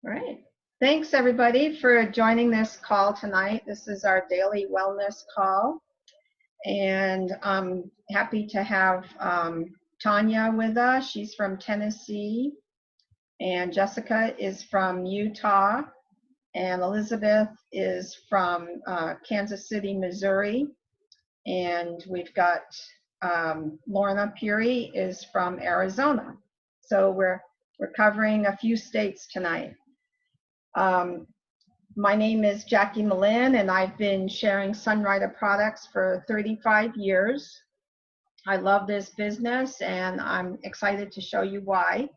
All right. Thanks, everybody, for joining this call tonight. This is our daily wellness call. And I'm happy to have Tanya with us. She's from Tennessee. And Jessica is from Utah. And Elizabeth is from Kansas City, Missouri. And we've got Lorna Peery is from Arizona. So we're covering a few states tonight. My name is Jackie Malin, and I've been sharing Sunrider products for 35 years. I love this business, and I'm excited to show you why.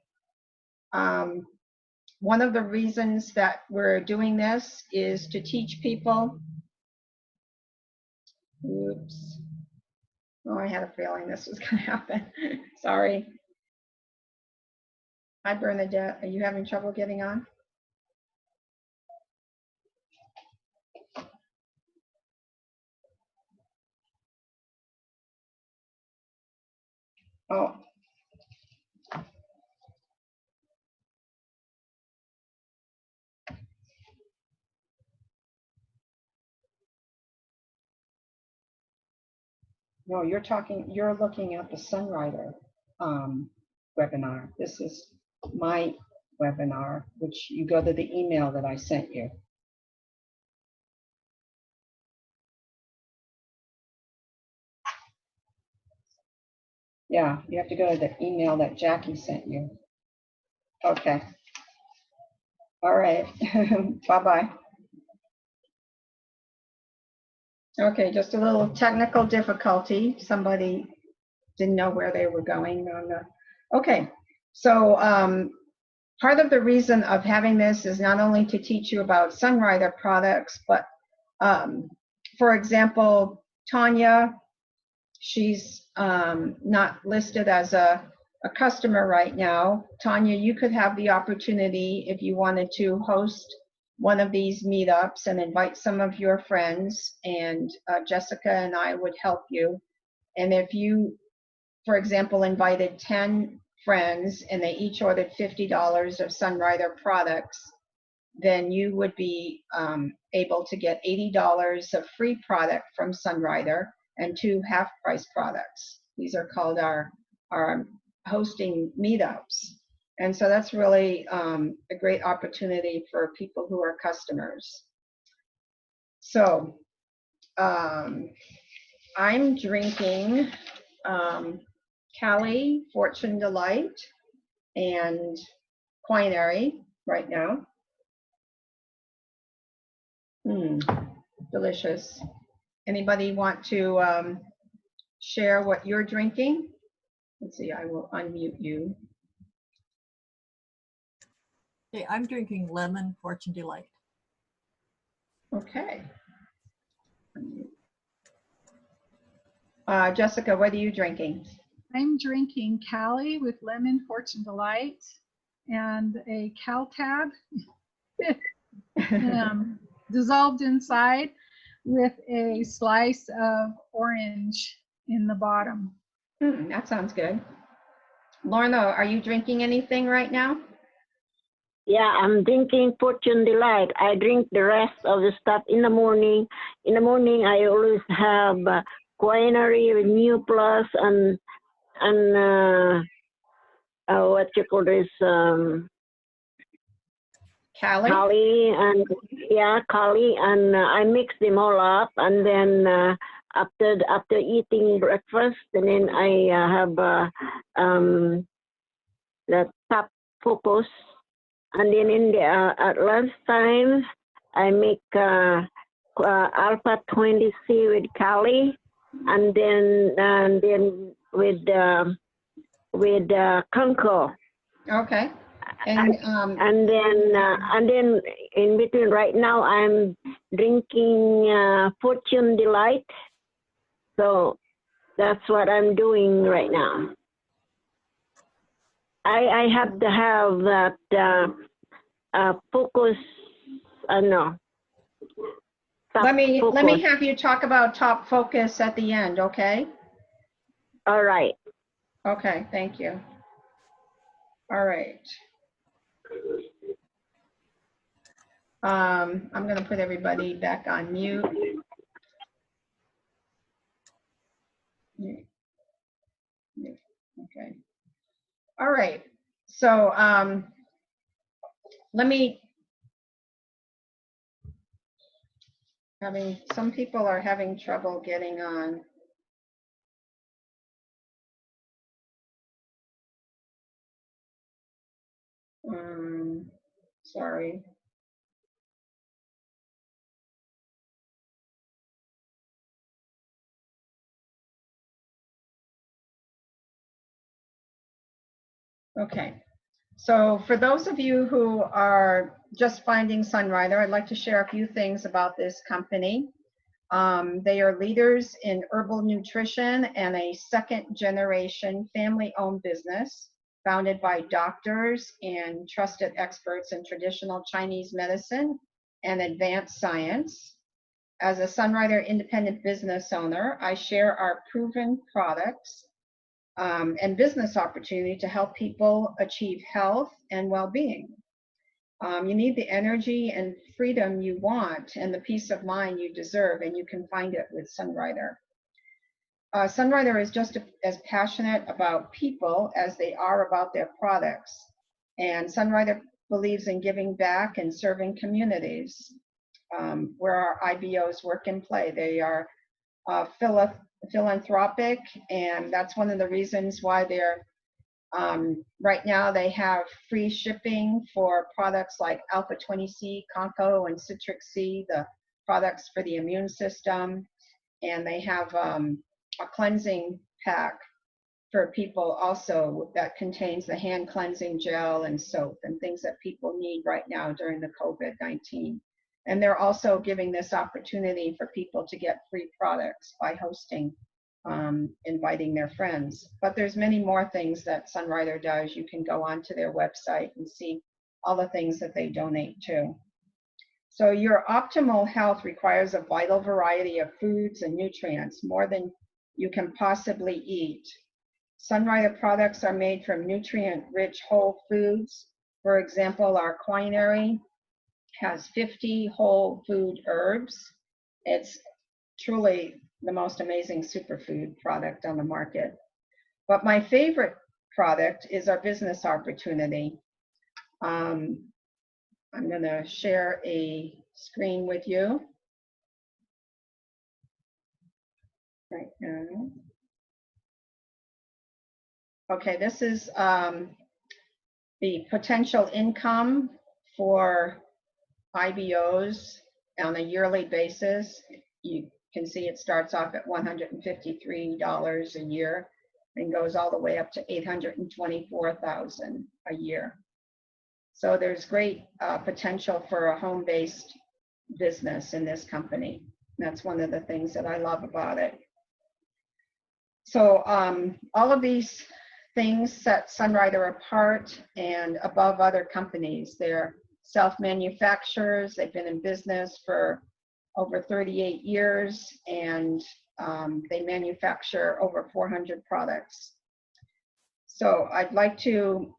One of the reasons that we're doing this is to teach people. Oops. Oh, I had a feeling this was going to happen. Sorry. Hi, Bernadette. Are you having trouble getting on? Oh. No, you're looking at the Sunrider webinar. This is my webinar, which you go to the email that I sent you. Yeah, you have to go to the email that Jackie sent you. Okay. All right. Bye-bye. Okay, just a little technical difficulty. Somebody didn't know where they were going on the. Okay, so part of the reason of having this is not only to teach you about Sunrider products, but for example, Tanya, she's not listed as a customer right now. Tanya, you could have the opportunity if you wanted to host one of these meetups and invite some of your friends, and Jessica and I would help you. And if you, for example, invited 10 friends and they each ordered $50 of Sunrider products, then you would be able to get $80 of free product from Sunrider and 2 half-price products. These are called our hosting meetups. And so that's really a great opportunity for people who are customers. So I'm drinking Cali Fortune Delight and Quinary right now. Delicious. Anybody want to share what you're drinking? Let's see, I will unmute you. Okay, I'm drinking lemon Fortune Delight. Okay. Jessica, what are you drinking? I'm drinking Cali with lemon Fortune Delight and a Caltab dissolved inside with a slice of orange in the bottom. That sounds good. Lorna, are you drinking anything right now? Yeah, I'm drinking Fortune Delight. I drink the rest of the stuff in the morning. In the morning, I always have Quinary with Nuplus and what you call this? Kali and yeah, Kali, and I mix them all up, and then after eating breakfast, and then I have the top focus. And then in the at lunchtime, I make Alpha 20C with Kali, and then with Kunko. Okay. And then in between right now I'm drinking Fortune Delight. So that's what I'm doing right now. I have to have that focus. No. Let me have you talk about top focus at the end, okay? All right. Okay, thank you. All right. I'm going to put everybody back on mute. Okay. All right. So some people are having trouble getting on. Sorry. Okay. So for those of you who are just finding Sunrider, I'd like to share a few things about this company. They are leaders in herbal nutrition and a second-generation family-owned business founded by doctors and trusted experts in traditional Chinese medicine and advanced science. As a Sunrider independent business owner, I share our proven products and business opportunity to help people achieve health and well-being. You need the energy and freedom you want and the peace of mind you deserve, and you can find it with Sunrider. Sunrider is just as passionate about people as they are about their products. And Sunrider believes in giving back and serving communities where our IBOs work and play. They are philanthropic, and that's one of the reasons why they're right now they have free shipping for products like Alpha 20C, Conco, and Citric C, the products for the immune system. And they have a cleansing pack for people also that contains the hand cleansing gel and soap and things that people need right now during the COVID-19. And they're also giving this opportunity for people to get free products by hosting, inviting their friends. But there's many more things that Sunrider does. You can go onto their website and see all the things that they donate to. So your optimal health requires a vital variety of foods and nutrients, more than you can possibly eat. Sunrider products are made from nutrient-rich whole foods. For example, our Quinary has 50 whole food herbs. It's truly the most amazing superfood product on the market. But my favorite product is our business opportunity. I'm going to share a screen with you right now. Okay, this is the potential income for IBOs on a yearly basis. You can see it starts off at $153 a year and goes all the way up to $824,000 a year. So there's great potential for a home-based business in this company. That's one of the things that I love about it. So all of these things set Sunrider apart and above other companies. They're self-manufacturers. They've been in business for over 38 years, and they manufacture over 400 products. So I'd like to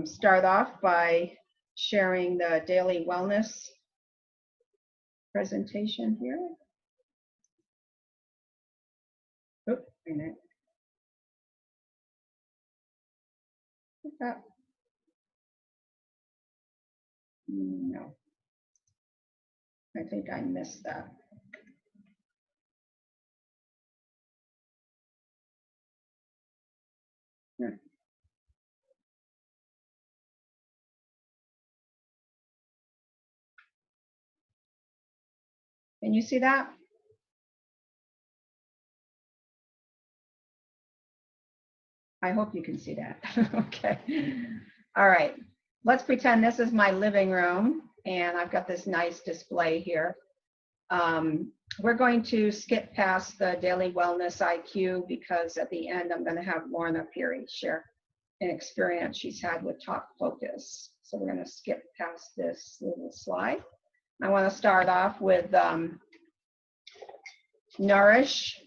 start off by sharing the daily wellness presentation here. Oops, wait a minute. No, I think I missed that. Can you see that? I hope you can see that. Okay. All right. Let's pretend this is my living room and I've got this nice display here. We're going to skip past the daily wellness IQ because at the end I'm going to have Lorna Peery share an experience she's had with Top Focus. So we're going to skip past this little slide. I want to start off with Nourish.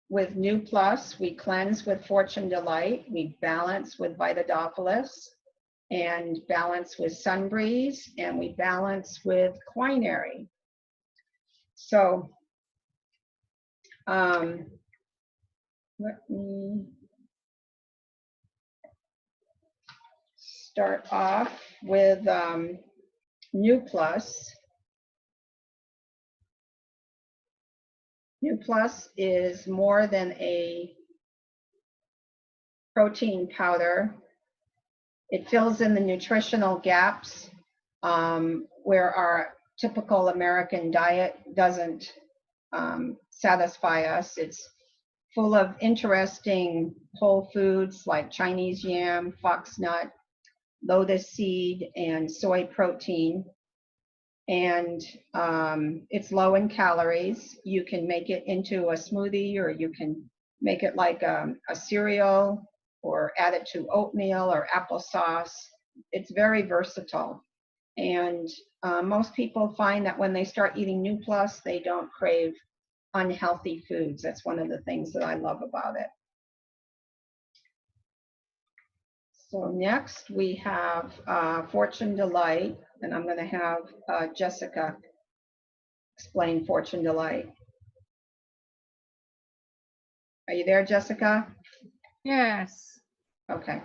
With Nuplus, we cleanse with Fortune Delight, we balance with Vitadophilus, and balance with Sunbreeze, and we balance with Quinary. So let me start off with Nuplus. Nuplus is more than a protein powder. It fills in the nutritional gaps where our typical American diet doesn't satisfy us. It's full of interesting whole foods like Chinese yam, foxnut, lotus seed, and soy protein. And it's low in calories. You can make it into a smoothie, or you can make it like a cereal, or add it to oatmeal or applesauce. It's very versatile. And most people find that when they start eating Nuplus, they don't crave unhealthy foods. That's one of the things that I love about it. So next we have Fortune Delight, and I'm going to have Jessica explain Fortune Delight. Are you there, Jessica? Yes. Okay.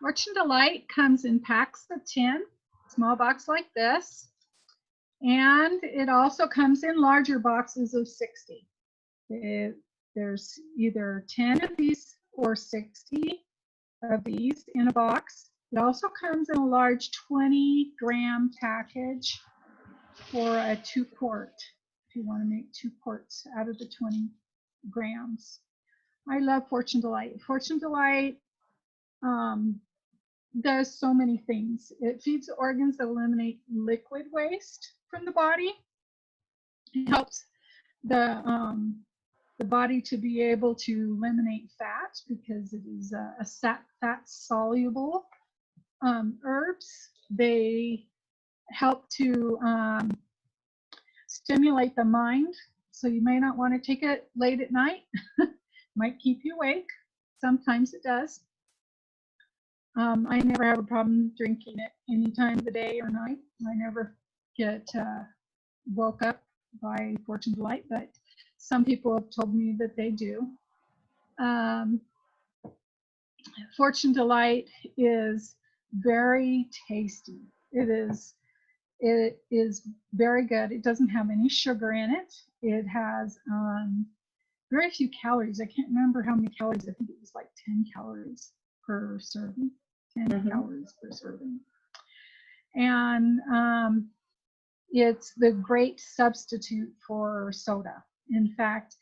Fortune Delight comes in packs of 10, small box like this. And it also comes in larger boxes of 60. There's either 10 of these or 60 of these in a box. It also comes in a large 20-gram package for a 2-quart, if you want to make 2 quarts out of the 20 grams. I love Fortune Delight. Fortune Delight does so many things. It feeds the organs that eliminate liquid waste from the body. It helps the body to be able to eliminate fat because it is a fat soluble herbs. They help to stimulate the mind. So you may not want to take it late at night. Might keep you awake. Sometimes it does. I never have a problem drinking it any time of the day or night. I never get woke up by Fortune Delight, but some people have told me that they do. Fortune Delight is very tasty. It is very good. It doesn't have any sugar in it. It has very few calories. I can't remember how many calories. I think it was like 10 calories per serving. 10 calories per serving. And it's the great substitute for soda. In fact,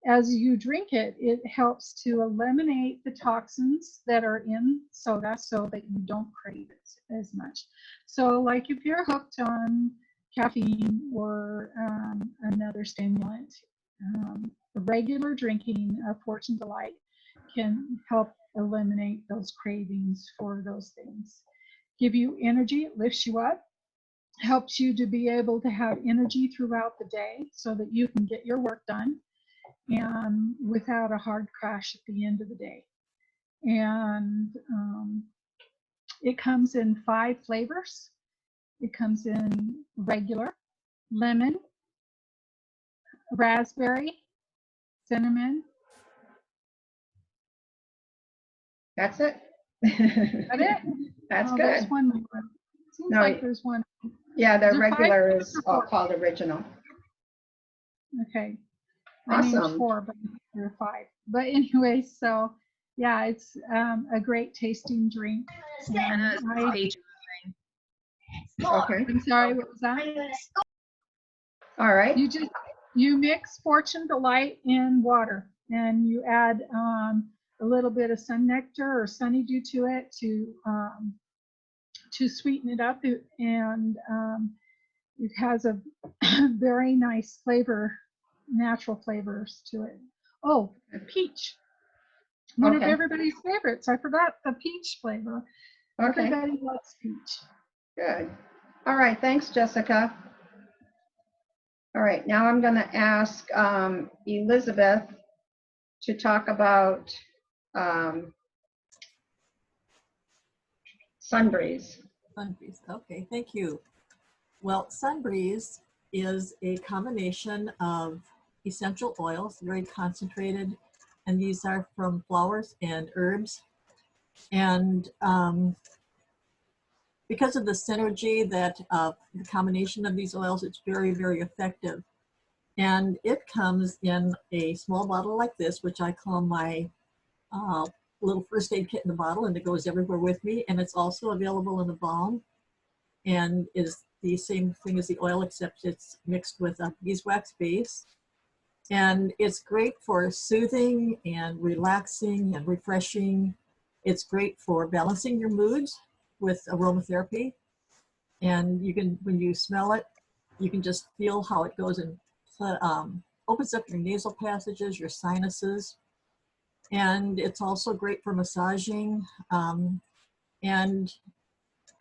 as you drink it, it helps to eliminate the toxins that are in soda so that you don't crave it as much. So like if you're hooked on caffeine or another stimulant, the regular drinking of Fortune Delight can help eliminate those cravings for those things. Give you energy, it lifts you up, helps you to be able to have energy throughout the day so that you can get your work done and without a hard crash at the end of the day. And it comes in 5 flavors. It comes in regular, lemon, raspberry, cinnamon. That's it. That it? That's Oh, good. there's one more. Seems No, like there's one. Yeah, the Is there 5 regular flavors is or 4? called original. Okay. I named Awesome. 4, but there are 5. But anyway, so yeah, it's a great tasting drink. And Okay. I'm sorry, what was that? All right. You mix Fortune Delight in water, and you add a little bit of sun nectar or sunny dew to it to sweeten it up, and it has a very nice flavor, natural flavors to it. Oh, peach. One of everybody's favorites. I forgot the peach flavor. Okay. Everybody loves peach. Good. All right. Thanks, Jessica. All right. Now I'm going to ask Elizabeth to talk about Sunbreeze. Sunbreeze. Okay, thank you. Well, Sunbreeze is a combination of essential oils, very concentrated, and these are from flowers and herbs. And because of the synergy that the combination of these oils, it's very, very effective. And it comes in a small bottle like this, which I call my little first aid kit in the bottle, and it goes everywhere with me. And it's also available in a balm, and is the same thing as the oil, except it's mixed with a beeswax base. And it's great for soothing and relaxing and refreshing. It's great for balancing your moods with aromatherapy. And you can, when you smell it, you can just feel how it goes and opens up your nasal passages, your sinuses. And it's also great for massaging. And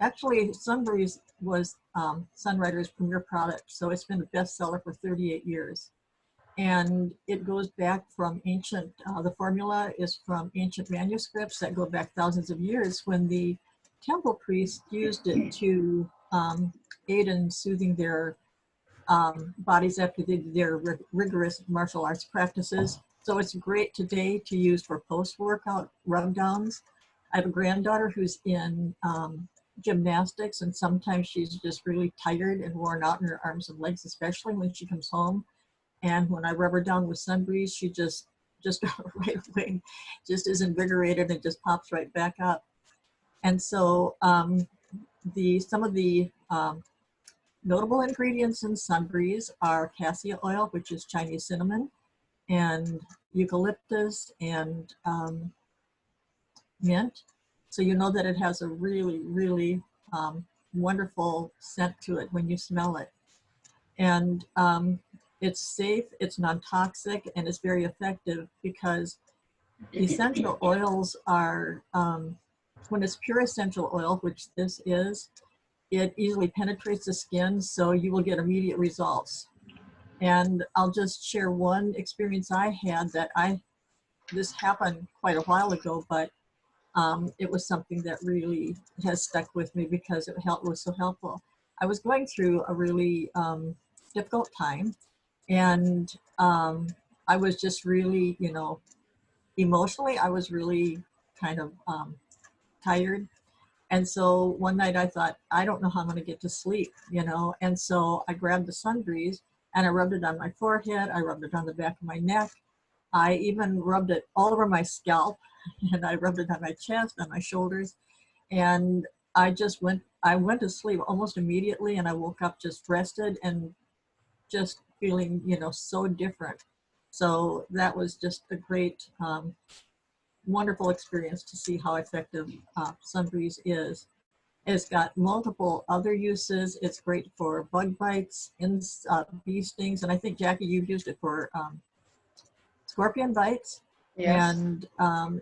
actually, Sunbreeze was Sunwriter's premier product, so it's been a bestseller for 38 years. And it goes back from ancient, the formula is from ancient manuscripts that go back thousands of years when the temple priests used it to aid in soothing their bodies after they did their rigorous martial arts practices. So it's great today to use for post-workout rub-downs. I have a granddaughter who's in gymnastics, and sometimes she's just really tired and worn out in her arms and legs, especially when she comes home. And when I rub her down with Sunbreeze, she just right away just is invigorated and just pops right back up. And so some of the notable ingredients in Sunbreeze are cassia oil, which is Chinese cinnamon, and eucalyptus and mint. So you know that it has a really, really wonderful scent to it when you smell it. And it's safe, it's non-toxic, and it's very effective because essential oils are, when it's pure essential oil, which this is, it easily penetrates the skin, so you will get immediate results. And I'll just share one experience I had that this happened quite a while ago, but it was something that really has stuck with me because it was so helpful. I was going through a really difficult time, and I was just really, emotionally, I was really kind of tired. And so one night I thought, I don't know how I'm going to get to sleep, and so I grabbed the Sunbreeze and I rubbed it on my forehead, I rubbed it on the back of my neck, I even rubbed it all over my scalp, and I rubbed it on my chest, on my shoulders, and I went to sleep almost immediately, and I woke up just rested and just feeling, so different. So that was just a great, wonderful experience to see how effective Sunbreeze is. It's got multiple other uses. It's great for bug bites, bee stings, and I think, Jackie, you've used it for scorpion bites. Yes. And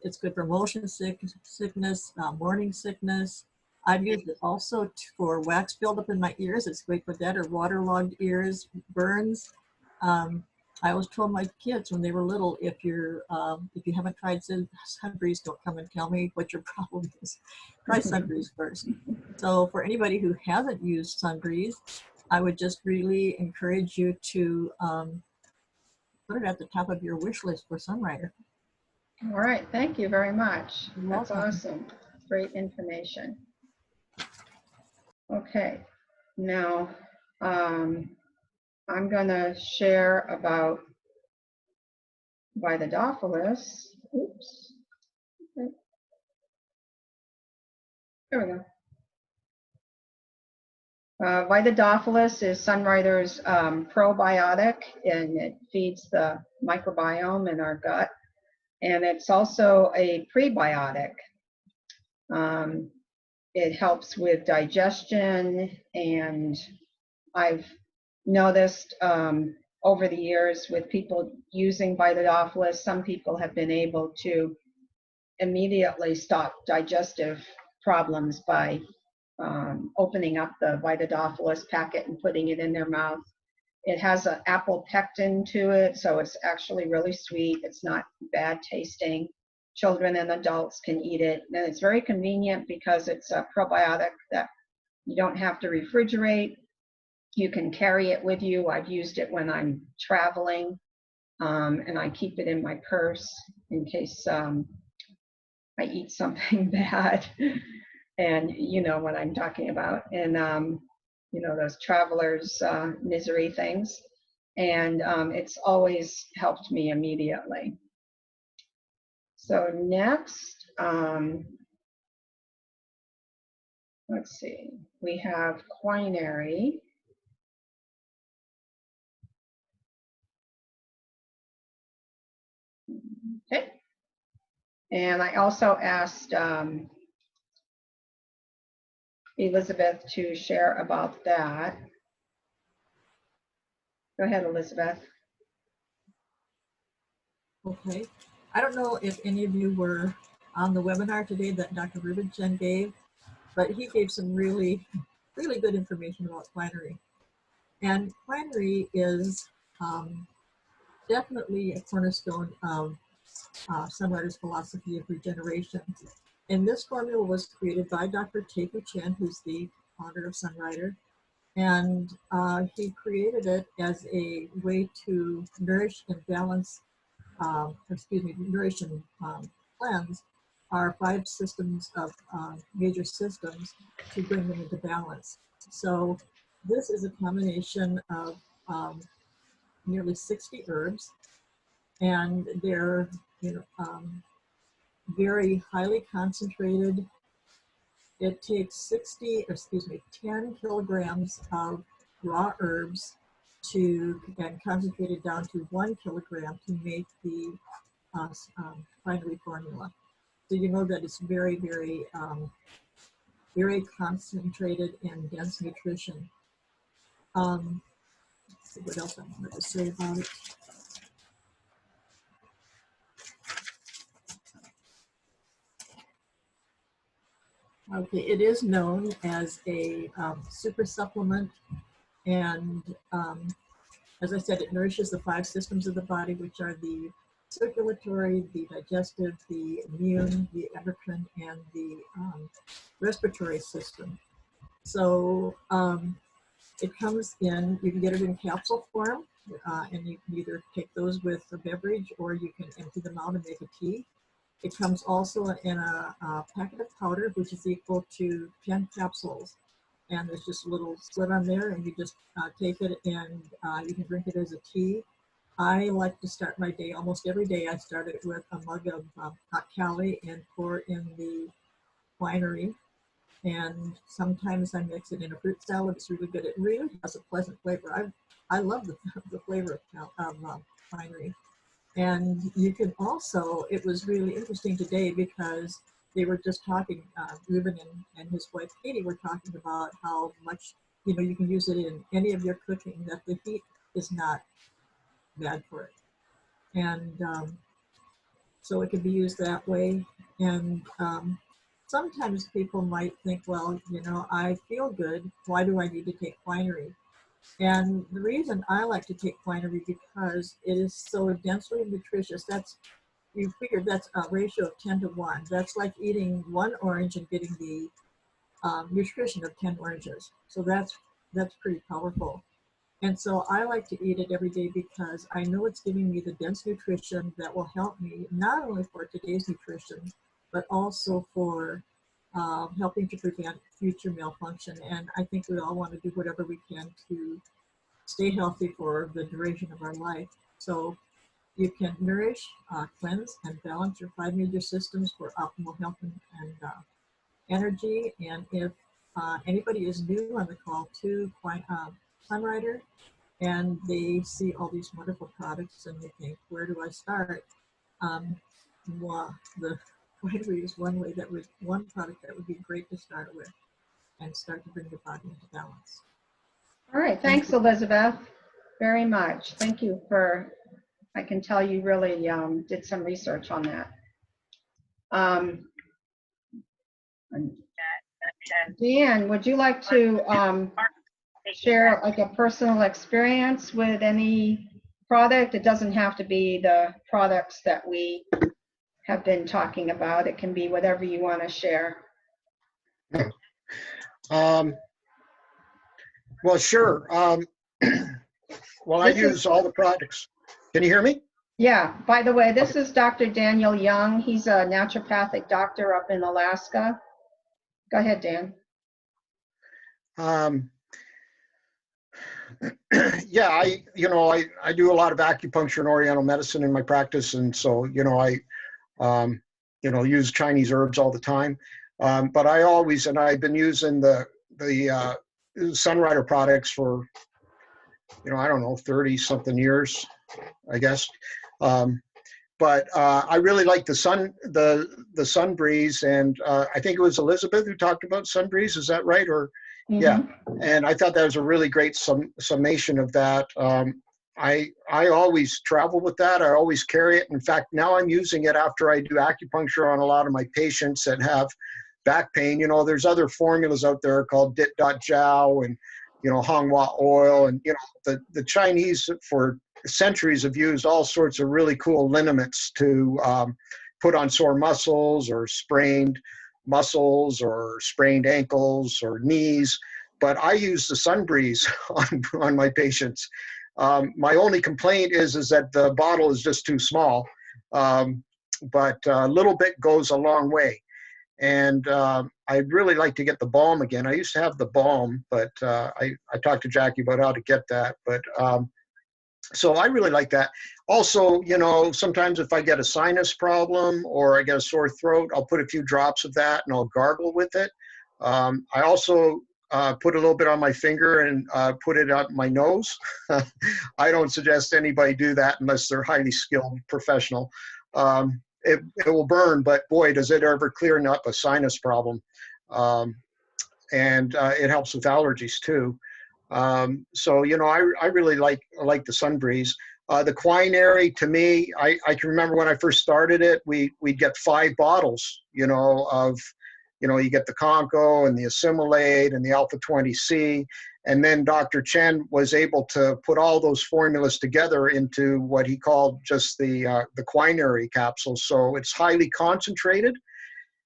it's good for motion sickness, morning sickness. I've used it also for wax buildup in my ears. It's great for that, or waterlogged ears, burns. I always told my kids when they were little, if you haven't tried Sunbreeze, don't come and tell me what your problem is. Try Sunbreeze first. So for anybody who hasn't used Sunbreeze, I would just really encourage you to put it at the top of your wish list for Sunwriter. All right, thank you very much. You're That's welcome. awesome. Great information. Okay, now I'm going to share about Vitadophilus. Oops. Okay. There we go. Vitadophilus is Sunwriter's probiotic, and it feeds the microbiome in our gut. And it's also a prebiotic. It helps with digestion, and I've noticed over the years with people using Vitadophilus, some people have been able to immediately stop digestive problems by opening up the Vitadophilus packet and putting it in their mouth. It has an apple pectin to it, so it's actually really sweet. It's not bad tasting. children and adults can eat it. And it's very convenient because it's a probiotic that you don't have to refrigerate. You can carry it with you. I've used it when I'm traveling, and I keep it in my purse in case I eat something bad. And you know what I'm talking about. And you know, those travelers' misery things. And it's always helped me immediately. So next, let's see, we have Quinary. Okay. And I also asked Elizabeth to share about that. Go ahead, Elizabeth. Okay. I don't know if any of you were on the webinar today that Dr. Rubinson gave, but he gave some really good information about Quinary. And Quinary is definitely a cornerstone of Sunrider's philosophy of regeneration. And this formula was created by Dr. Taku Chen, who's the founder of Sunrider. And he created it as a way to nourish and balance, nourish and cleanse our 5 systems of major systems to bring them into balance. So this is a combination of nearly 60 herbs, and they're very highly concentrated. It takes 10 kilograms of raw herbs and concentrated down to 1 kilogram to make the Quinary formula. So you know that it's very, very concentrated and dense nutrition. Let's see what else I wanted to say about it. Okay, it is known as a super supplement, and as I said, it nourishes the 5 systems of the body, which are the circulatory, the digestive, the immune, the endocrine, and the respiratory system. So it comes in, you can get it in capsule form, and you can either take those with a beverage or you can empty them out and make a tea. It comes also in a packet of powder, which is equal to 10 capsules. And there's just a little slit on there, and you just take it and you can drink it as a tea. I like to start my day, almost every day I start it with a mug of hot cali and pour in the Quinary. And sometimes I mix it in a fruit salad. It's really good. It really has a pleasant flavor. I love the flavor of Quinary. And you can also, it was really interesting today because they were just talking, Ruben and his wife Katie were talking about how much, you know, you can use it in any of your cooking, that the heat is not bad for it. And so it can be used that way. And sometimes people might think, well, you know, I feel good. Why do I need to take Quinary? And the reason I like to take Quinary because it is so densely nutritious. You figure that's a ratio of 10 to 1. That's like eating 1 orange and getting the nutrition of 10 oranges. So that's pretty powerful. And so I like to eat it every day because I know it's giving me the dense nutrition that will help me not only for today's nutrition, but also for helping to prevent future malfunction. And I think we all want to do whatever we can to stay healthy for the duration of our life. So you can nourish, cleanse, and balance your 5 major systems for optimal health and energy. And if anybody is new on the call to Sunrider, and they see all these wonderful products and they think, where do I start? The Quinary is one product that would be great to start with and start to bring the body into balance. All right, thanks, Elizabeth, very much. Thank you for, I can tell you really did some research on that. Deanne, would you like to share like a personal experience with any product? It doesn't have to be the products that we have been talking about. It can be whatever you want to share. Well, sure. Well, I This is- use all the products. Can you hear me? Yeah, by the way, this is Dr. Daniel Young. He's a naturopathic doctor up in Alaska. Go ahead, Dan. Yeah, I do a lot of acupuncture and Oriental medicine in my practice, and so I use Chinese herbs all the time. But I've been using the Sunrider products for I don't know, 30 something years, I guess. But I really like the Sunbreeze, and I think it was Elizabeth who talked about Sunbreeze. Is that right? Or yeah. And I thought that was a really great summation of that. I always travel with that. I always carry it. In fact, now I'm using it after I do acupuncture on a lot of my patients that have back pain. There's other formulas out there called Dit.Jiao and Hongwa oil, and the Chinese for centuries have used all sorts of really cool liniments to put on sore muscles or sprained muscles or sprained ankles or knees. But I use the Sunbreeze on my patients. My only complaint is that the bottle is just too small, but a little bit goes a long way. And I'd really like to get the balm again. I used to have the balm, but I talked to Jackie about how to get that. But so I really like that. Also, sometimes if I get a sinus problem or I get a sore throat, I'll put a few drops of that and I'll gargle with it. I also put a little bit on my finger and put it out my nose. I don't suggest anybody do that unless they're highly skilled professional. It will burn, but boy, does it ever clear up a sinus problem. And it helps with allergies too. So, I really like the Sunbreeze. The Quinary, to me, I can remember when I first started it, we'd get 5 bottles, of, you get the Conco and the Assimilate and the Alpha 20C. And then Dr. Chen was able to put all those formulas together into what he called just the Quinary capsules. So it's highly concentrated.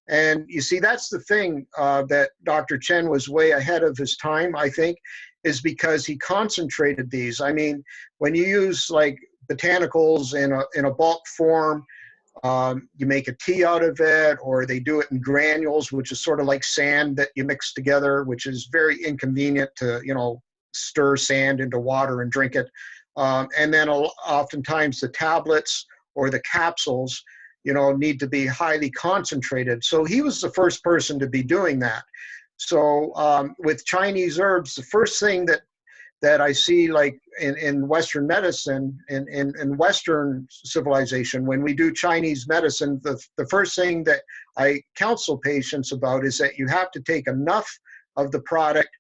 And you see, that's the thing that Dr. Chen was way ahead of his time, I think, is because he concentrated these. I mean, when you use like botanicals in a bulk form, you make a tea out of it, or they do it in granules, which is sort of like sand that you mix together, which is very inconvenient to, stir sand into water and drink it. And then oftentimes the tablets or the capsules, need to be highly concentrated. So he was the first person to be doing that. So with Chinese herbs, the first thing that I see, like in Western medicine, in Western civilization, when we do Chinese medicine, the first thing that I counsel patients about is that you have to take enough of the product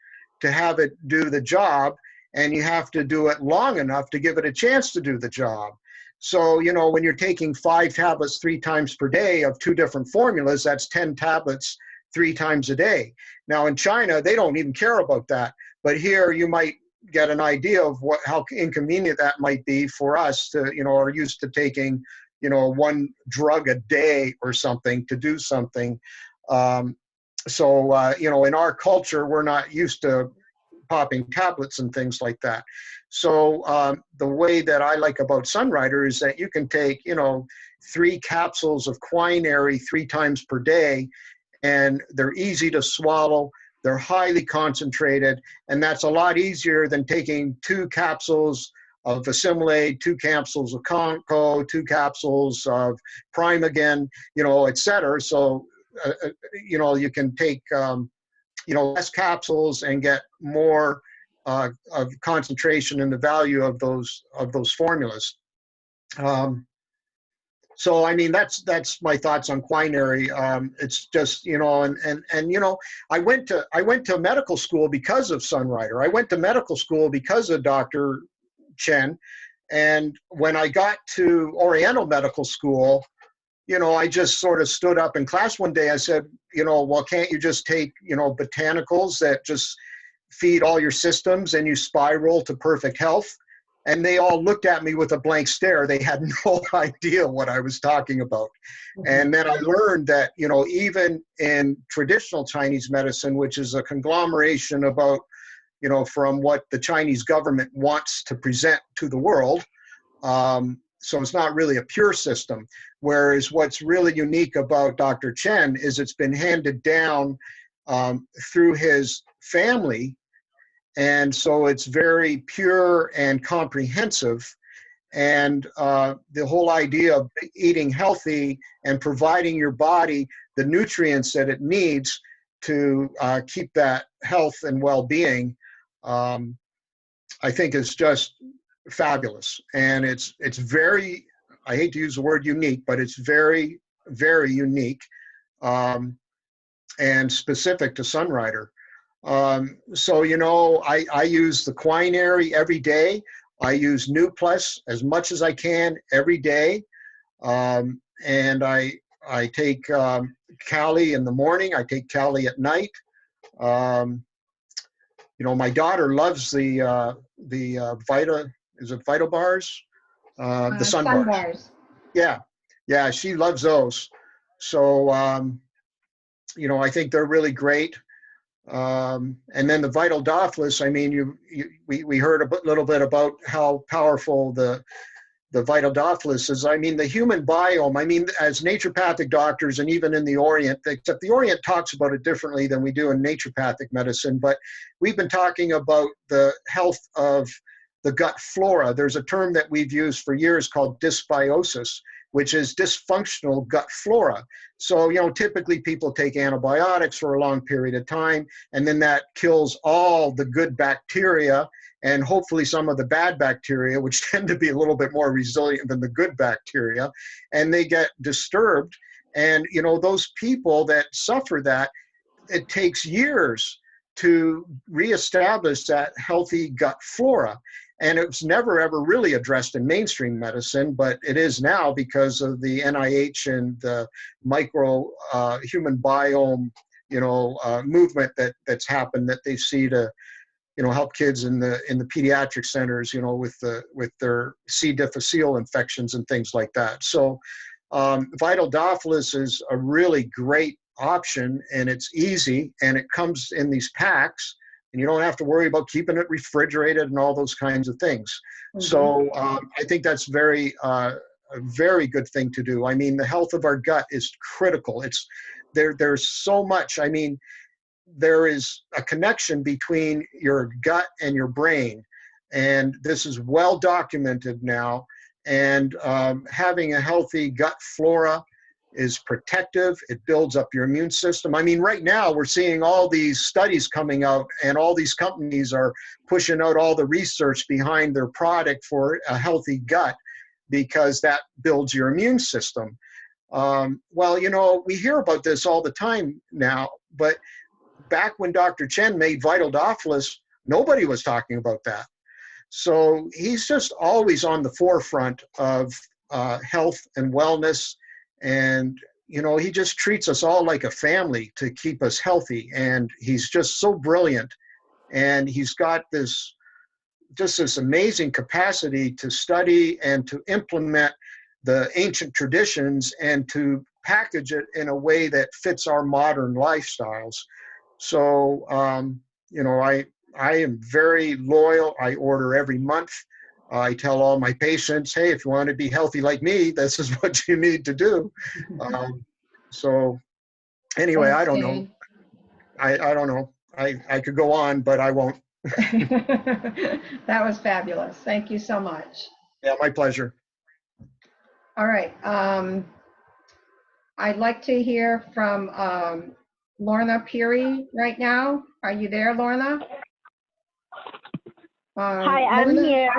to have it do the job, and you have to do it long enough to give it a chance to do the job. So, when you're taking 5 tablets 3 times per day of 2 different formulas, that's 10 tablets 3 times a day. Now in China, they don't even care about that. But here you might get an idea of how inconvenient that might be for us to, are used to taking, 1 drug a day or something to do something. So, in our culture, we're not used to popping tablets and things like that. So the way that I like about Sunrider is that you can take, 3 capsules of Quinary 3 times per day, and they're easy to swallow. They're highly concentrated, and that's a lot easier than taking 2 capsules of Assimilate, 2 capsules of Conco, 2 capsules of Primagen, et cetera. So, you can take, less capsules and get more of concentration in the value of those formulas. So, I mean, that's my thoughts on Quinary. It's just, I went to medical school because of Sunrider. I went to medical school because of Dr. Chen. And when I got to Oriental Medical School, I just sort of stood up in class one day. I said, well, can't you just take, botanicals that just feed all your systems and you spiral to perfect health? And they all looked at me with a blank stare. They had no idea what I was talking about. And then I learned that, you know, even in traditional Chinese medicine, which is a conglomeration about, you know, from what the Chinese government wants to present to the world. So it's not really a pure system. Whereas what's really unique about Dr. Chen is it's been handed down through his family. And so it's very pure and comprehensive. And the whole idea of eating healthy and providing your body the nutrients that it needs to keep that health and well-being, I think is just fabulous. And it's very, I hate to use the word unique, but it's very, very unique and specific to Sunrider. So, you know, I use the Quinary every day. I use Nuplus as much as I can every day. And I take Cali in the morning. I take Cali at night. You know, my daughter loves the Vita bars? The Sun bars. Bars. Yeah, she loves those. So, you know, I think they're really great. And then the Vitadophilus, I mean, we heard a little bit about how powerful the Vitadophilus is. I mean, the human biome, I mean, as naturopathic doctors and even in the Orient, except the Orient talks about it differently than we do in naturopathic medicine, but we've been talking about the health of the gut flora. There's a term that we've used for years called dysbiosis, which is dysfunctional gut flora. So, you know, typically people take antibiotics for a long period of time, and then that kills all the good bacteria and hopefully some of the bad bacteria, which tend to be a little bit more resilient than the good bacteria, and they get disturbed. And, you know, those people that suffer that, it takes years to reestablish that healthy gut flora. And it's never ever really addressed in mainstream medicine, but it is now because of the NIH and the micro human biome, you know, movement that's happened that they see to, you know, help kids in the pediatric centers, you know, with their C. difficile infections and things like that. So Vitadophilus is a really great option, and it's easy, and it comes in these packs, and you don't have to worry about keeping it refrigerated and all those kinds of things. Mm-hmm. So I think that's a very good thing to do. I mean, the health of our gut is critical. There's so much. I mean, there is a connection between your gut and your brain, and this is well documented now. And having a healthy gut flora is protective. It builds up your immune system. I mean, right now we're seeing all these studies coming out, and all these companies are pushing out all the research behind their product for a healthy gut, because that builds your immune system. Well, you know, we hear about this all the time now, but back when Dr. Chen made Vitadophilus, nobody was talking about that. So he's just always on the forefront of health and wellness. And, you know, he just treats us all like a family to keep us healthy. And he's just so brilliant. And he's got this amazing capacity to study and to implement the ancient traditions and to package it in a way that fits our modern lifestyles. So, you know, I am very loyal. I order every month. I tell all my patients, hey, if you want to be healthy like me, this is what you need to do. So anyway, I don't know. I don't know. I could go on, but I won't. That was fabulous. Thank you so much. Yeah, my pleasure. All right. I'd like to hear from Lorna Peery right now. Are you there, Lorna? Hi, I'm here.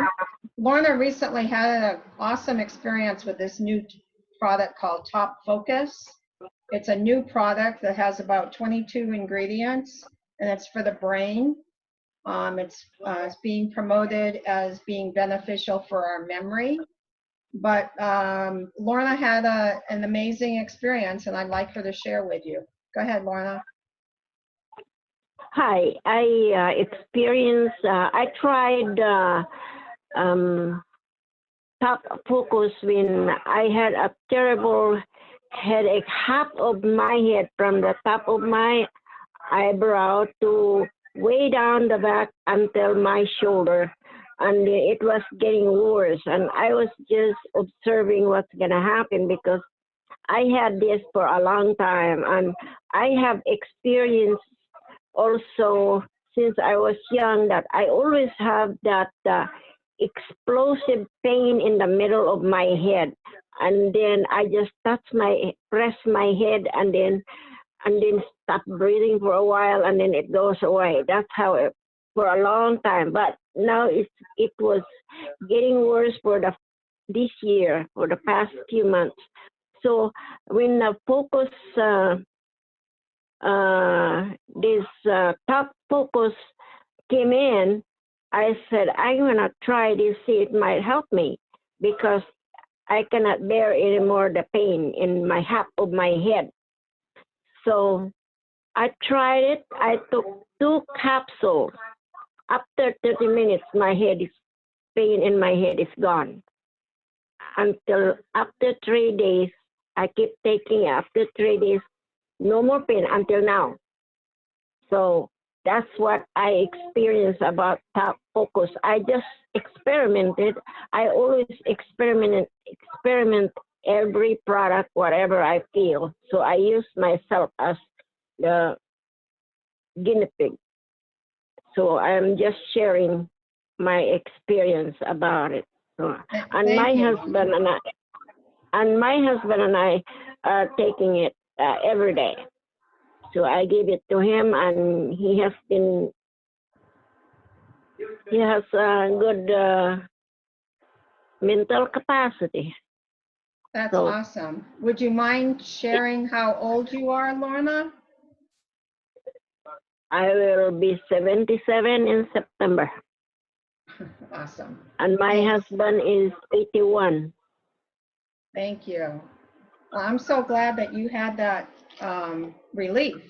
Lorna recently had an awesome experience with this new product called Top Focus. It's a new product that has about 22 ingredients, and it's for the brain. It's being promoted as being beneficial for our memory. But Lorna had an amazing experience, and I'd like her to share with you. Go ahead, Lorna. Hi, I experienced, I tried top focus when I had a terrible headache, half of my head from the top of my eyebrow to way down the back until my shoulder. And it was getting worse. And I was just observing what's going to happen because I had this for a long time. And I have experienced also since I was young that I always have that explosive pain in the middle of my head. And then I just press my head and then stop breathing for a while and then it goes away. That's how it, for a long time. But now it was getting worse for this year, for the past few months. So when the focus, top focus came in, I said, I'm gonna try this, see it might help me because I cannot bear anymore the pain in my half of my head. So I tried it. I took 2 capsules. After 30 minutes, pain in my head is gone. Until after 3 days, I keep taking it. After 3 days, no more pain until now. So that's what I experienced about top focus. I just experimented. I always experiment every product, whatever I feel. So I use myself as the guinea pig. So I'm just sharing my experience about it. So, and my husband and I are taking it every day. So I give it to him, and he has a good mental capacity. That's awesome. Would you mind sharing how old you are, Lorna? I will be 77 in September. Awesome. And my husband is 81. Thank you. Well, I'm so glad that you had that relief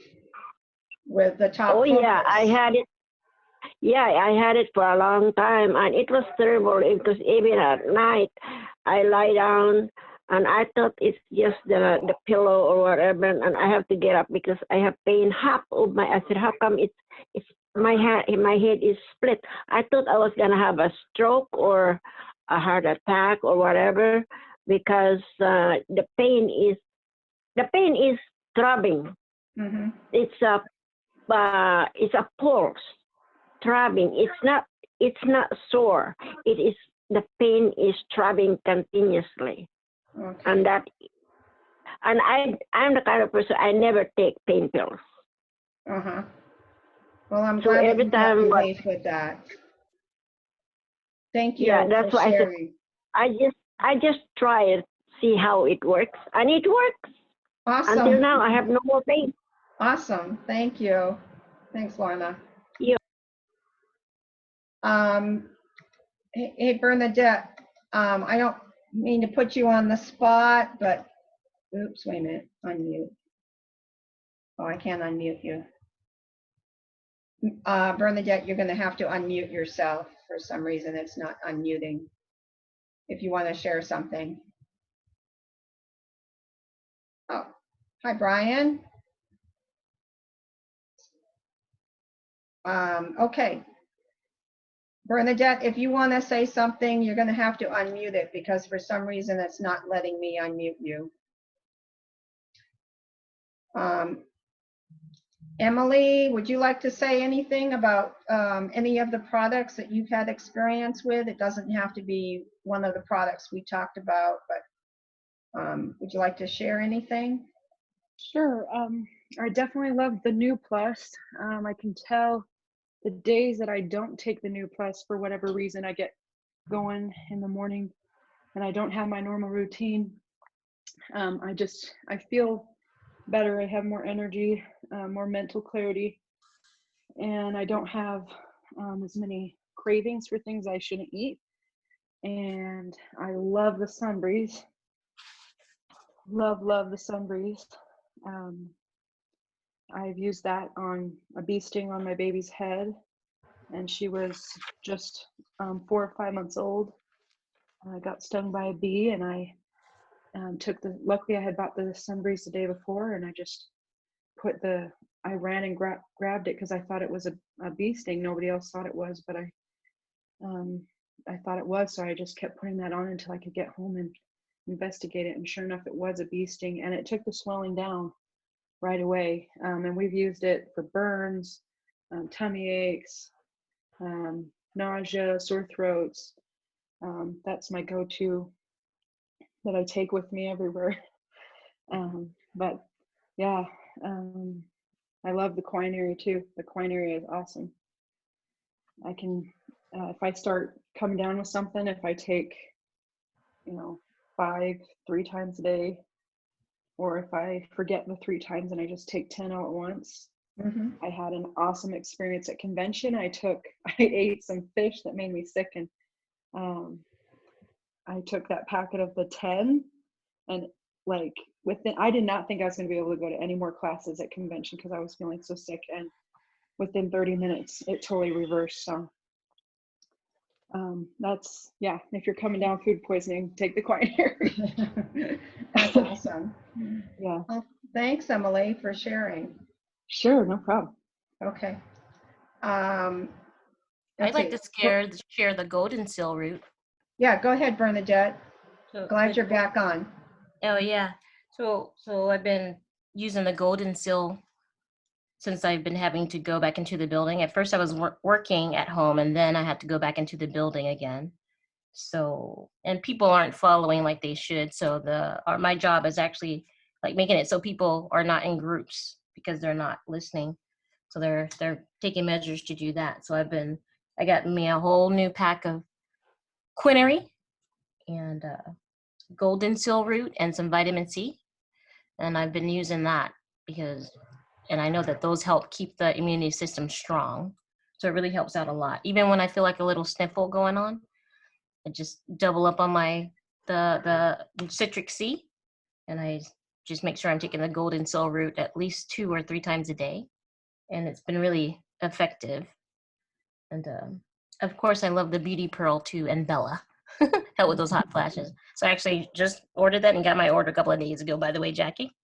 with the top focus. Yeah, I had it. Yeah, I had it for a long time, and it was terrible because even at night, I lie down, and I thought it's just the pillow or whatever, and I have to get up because I have pain half of my. I said, how come it's my head is split? I thought I was gonna have a stroke or a heart attack or whatever because the pain is throbbing. Mm-hmm. It's a pulse. Throbbing. It's not sore. It is the pain is throbbing continuously. Okay. And I'm the kind of person I never take pain pills. Uh-huh. Well, I'm So glad that every you got time relief with that. Thank you that's for why sharing. I just try it, see how it works, and it works. Awesome. Until now, I have no more pain. Awesome. Thank you. Thanks, Lorna. Yeah. Hey, Bernadette, I don't mean to put you on the spot, but oops, wait a minute, unmute. Oh, I can't unmute you. Bernadette, you're gonna have to unmute yourself. For some reason, it's not unmuting. If you want to share something. Oh, hi, Brian. Okay. Bernadette, if you want to say something, you're going to have to unmute it because for some reason it's not letting me unmute you. Emily, would you like to say anything about any of the products that you've had experience with? It doesn't have to be one of the products we talked about, but would you like to share anything? Sure. I definitely love the Nuplus. I can tell the days that I don't take the Nuplus for whatever reason, I get going in the morning and I don't have my normal routine. I feel better. I have more energy, more mental clarity, and I don't have as many cravings for things I shouldn't eat. And I love the Sunbreeze. Love the Sunbreeze. I've used that on a bee sting on my baby's head. and she was just 4 or 5 months old. I got stung by a bee, and I luckily I had bought the Sunbreeze the day before, and I just I ran and grabbed it because I thought it was a bee sting. Nobody else thought it was, but I thought it was, so I just kept putting that on until I could get home and investigate it. And sure enough, it was a bee sting, and it took the swelling down right away. And we've used it for burns, tummy aches, nausea, sore throats. That's my go-to that I take with me everywhere. But yeah, I love the Quinary too. The Quinary is awesome. I can, if I start coming down with something, if I take, 5, 3 times a day, or if I forget the 3 times and I just take 10 all at once. I had an awesome experience at convention. I ate some fish that made me sick, and I took that packet of the 10, and like I did not think I was going to be able to go to any more classes at convention because I was feeling so sick, and within 30 minutes it totally reversed. So that's, yeah, if you're coming down food poisoning, take the Quinary. That's awesome. Yeah. Well, thanks, Emily, for sharing. Sure, no problem. Okay. I'd let's like see. to share the golden seal root. Yeah, go ahead, Bernadette. So Glad you're back on. Oh yeah. So I've been using the golden seal since I've been having to go back into the building. At first I was working at home, and then I had to go back into the building again. So, and people aren't following like they should. So my job is actually like making it so people are not in groups because they're not listening. So they're taking measures to do that. So I got me a whole new pack of Quinary and golden seal root and some vitamin C. And I've been using that and I know that those help keep the immunity system strong. So it really helps out a lot. Even when I feel like a little sniffle going on, I just double up on the citric C, and I just make sure I'm taking the golden seal root at least 2 or 3 times a day. And it's been really effective. And of course, I love the Beauty Pearl too, and Bella. Help with those hot flashes. So I actually just ordered that and got my order a couple of days ago, by the way, Jackie.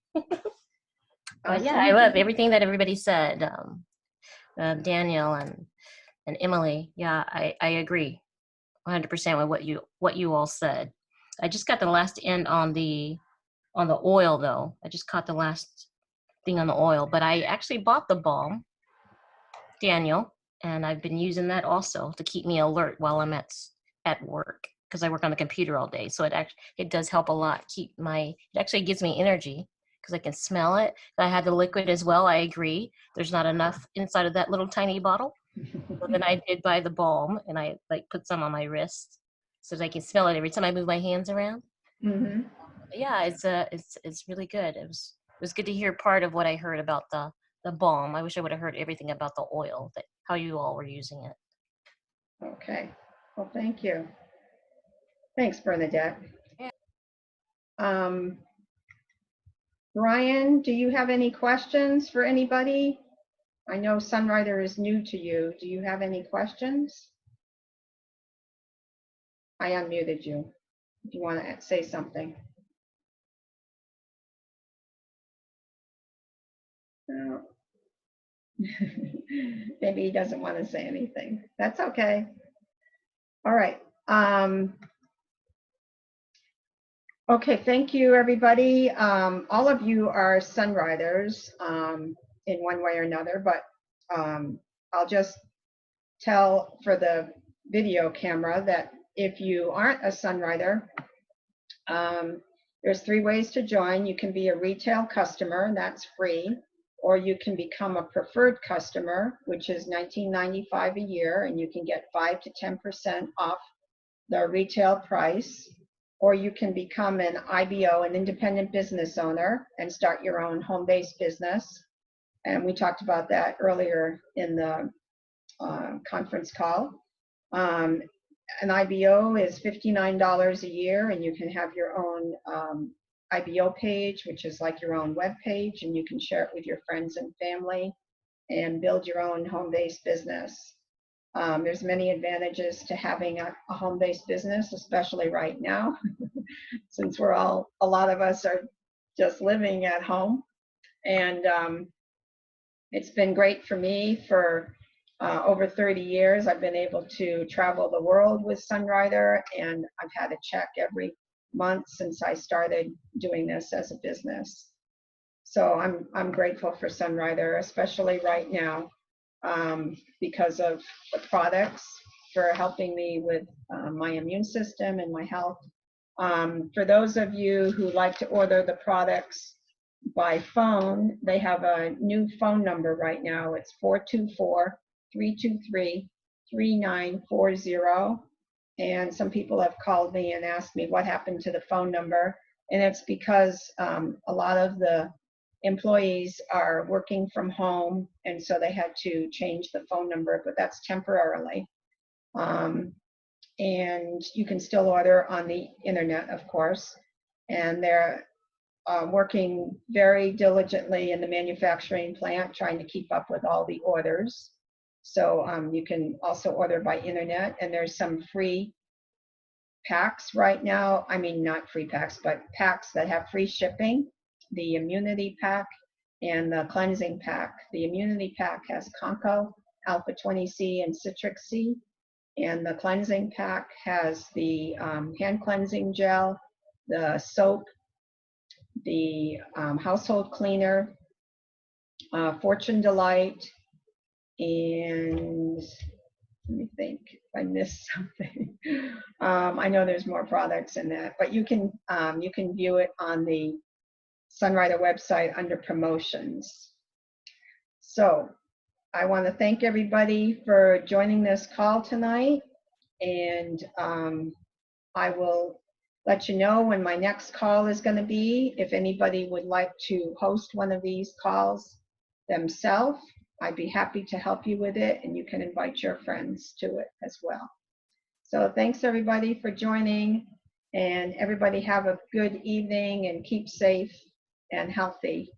But yeah, I love everything that everybody said. Daniel and Emily, yeah, I agree 100% with what you all said. I just got the last end on the oil though. I just caught the last thing on the oil, but I actually bought the balm, Daniel, and I've been using that also to keep me alert while I'm at work because I work on the computer all day. So it does help a lot. It actually gives me energy because I can smell it. I had the liquid as well. I agree. There's not enough inside of that little tiny bottle. So then I did buy the balm, and I put some on my wrist so that I can smell it every time I move my hands around. Yeah, it's really good. It was good to hear part of what I heard about the balm. I wish I would have heard everything about the oil, how you all were using it. Okay. Well, thank you. Thanks, Bernadette. Yeah. Ryan, do you have any questions for anybody? I know Sunrider is new to you. Do you have any questions? I unmuted you if you want to say something. No. Maybe he doesn't want to say anything. That's okay. All right. Okay, thank you, everybody. All of you are Sunriders in one way or another, but I'll just tell for the video camera that if you aren't a Sunrider, there's 3 ways to join. You can be a retail customer, and that's free, or you can become a preferred customer, which is $19.95 a year, and you can get 5 to 10% off the retail price. Or you can become an IBO, an independent business owner, and start your own home-based business. And we talked about that earlier in the conference call. An IBO is $59 a year, and you can have your own IBO page, which is like your own web page, and you can share it with your friends and family and build your own home-based business. There's many advantages to having a home-based business, especially right now, since a lot of us are just living at home. And it's been great for me for over 30 years. I've been able to travel the world with Sunrider, and I've had a check every month since I started doing this as a business. So I'm grateful for Sunrider, especially right now, because of the products, for helping me with my immune system and my health. For those of you who like to order the products by phone, they have a new phone number right now. It's 424-323-3940. And some people have called me and asked me what happened to the phone number. And it's because a lot of the employees are working from home, and so they had to change the phone number, but that's temporarily. And you can still order on the internet, of course. And they're working very diligently in the manufacturing plant, trying to keep up with all the orders. So you can also order by internet, and there's some free packs right now. I mean, not free packs, but packs that have free shipping. The immunity pack and the cleansing pack. The immunity pack has Conco, Alpha 20C, and Citric C. And the cleansing pack has the hand cleansing gel, the soap, the household cleaner, Fortune Delight, and let me think if I missed something. I know there's more products in that, but you can view it on the Sunrider website under promotions. So I want to thank everybody for joining this call tonight, and I will let you know when my next call is going to be. If anybody would like to host one of these calls themselves, I'd be happy to help you with it, and you can invite your friends to it as well. So thanks everybody for joining, and everybody have a good evening and keep safe and healthy,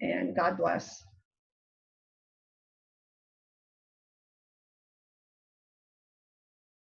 and God bless.